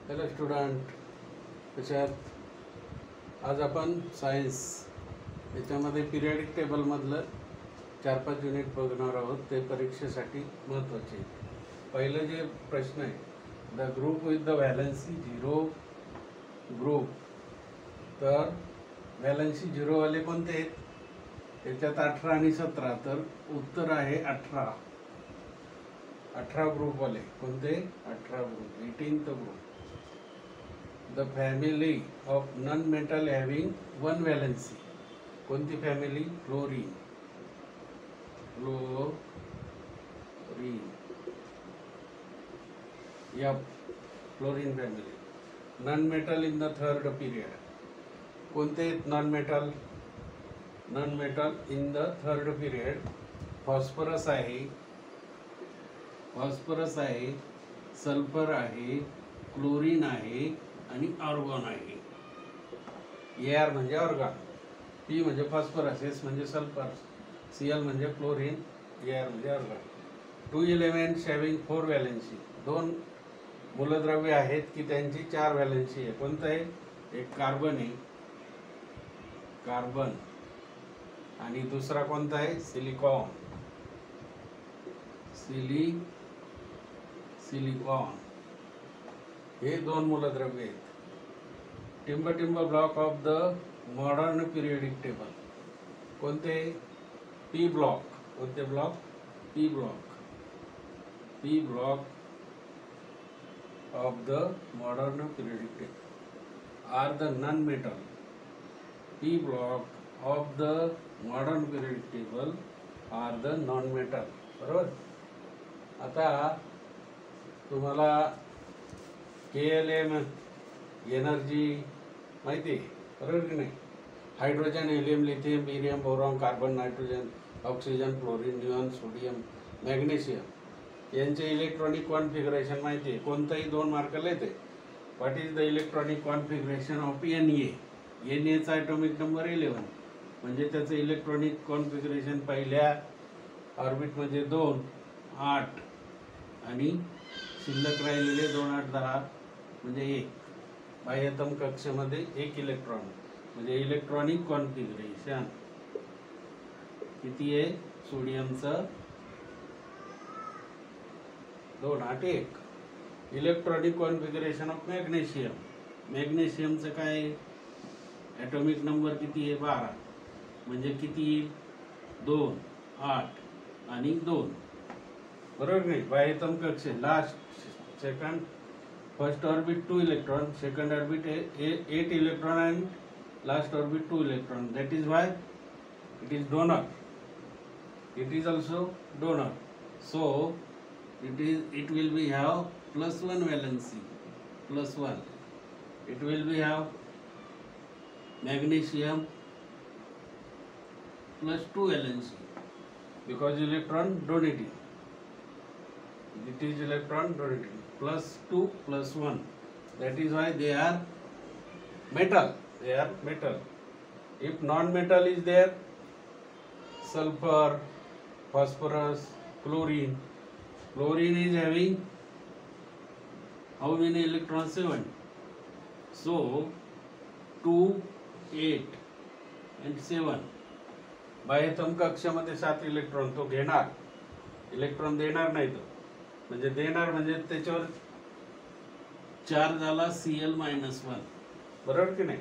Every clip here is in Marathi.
हॅलो स्टुडंट, कशात? आज आपण सायन्स याच्यामध्ये पिरियडिक टेबलमधलं 4-5 युनिट बघणार आहोत. ते परीक्षेसाठी महत्त्वाचे. पहिलं जे प्रश्न आहे, the group with the valency 0 group. तर व्हॅलन्सी 0 वाले कोणते आहेत? त्याच्यात 18 आणि 17. तर उत्तर आहे 18. 18 ग्रुपवाले कोणते? 18 group, 18th group. The family of non metal having 1 valency. कोणती family? Chlorine. Chlorine F, chlorine family. Non metal in the third period. कोणते non metal? Non metal in the third period phosphorus आहे, फॉस्फरस आहे, सल्फर आहे, क्लोरीन आहे आणि ऑर्गॉन आहे. AR म्हणजे ऑर्गॉन, P म्हणजे फॉस्फरस, S म्हणजे सल्फर, Cl म्हणजे क्लोरीन, AR म्हणजे ऑर्गॉन. 2 elements having 4 valency. 2 मूलद्रव्य आहेत की त्यांची 4 व्हॅलन्सी आहे. कोणतं आहे? एक कार्बन आहे, कार्बन, आणि दुसरा कोणता आहे? सिलिकॉन. सिलिकॉन. हे 2 मूलद्रव्य आहेत. टिंब block of the modern periodic table. कोणते? P block. कोणते block? P block. P block of the modern periodic table are the non metal. P block of the modern periodic table are the non metal. बरोबर. आता तुम्हाला KLM एनर्जी माहिती आहे, बरोबर की नाही? Hydrogen, helium, lithium, barium, boron, carbon, nitrogen, oxygen, fluorine, neon, sodium, magnesium यांचे इलेक्ट्रॉनिक कॉन्फिगरेशन माहिती आहे. कोणताही 2 मार्काला येते. What is the electronic configuration of Na? Na चा ॲटॉमिक नंबर 11, म्हणजे त्याचं इलेक्ट्रॉनिक कॉन्फिगरेशन पहिल्या ऑर्बिटमध्ये 2, 8 आणि शिल्लक राहिलेले 2, 8, 10 म्हणजे 1. बाह्यतम कक्षेमध्ये 1 इलेक्ट्रॉन, म्हणजे इलेक्ट्रॉनिक कॉन्फिगरेशन किती आहे? सोडियमचं 2, 8, 1. Electronic configuration of magnesium. मॅग्नेशियमचं काय? ॲटॉमिक नंबर किती आहे? 12, म्हणजे किती? 2, 8 आणि 2. बरोबर नाही? बाह्यतम कक्षे last second, first orbit 2 electron, second orbit 8 electron and last orbit 2 electron. That is why it is donor. It is also donor. So it will be have +1 valency. +1. It will be have magnesium +2 valency because electron donating. It is electron donating. +2 +1. That is why they are metal. They are metal. If non-metal is there, sulfur, phosphorus, chlorine. Chlorine is having how many electrons? 7. So 2, 8 and 7. बाह्यतम कक्षामध्ये 7 इलेक्ट्रॉन तो घेणार, इलेक्ट्रॉन देणार नाही. तो म्हणजे देणार म्हणजे त्याच्यावर 4 झाला Cl-1. बरोबर की नाही?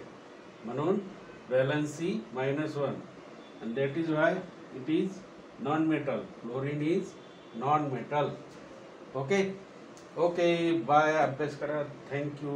म्हणून valency -1, and that is why it is non-metal. Chlorine is non-metal. Okay, bye. अभ्यास करा. थँक्यू.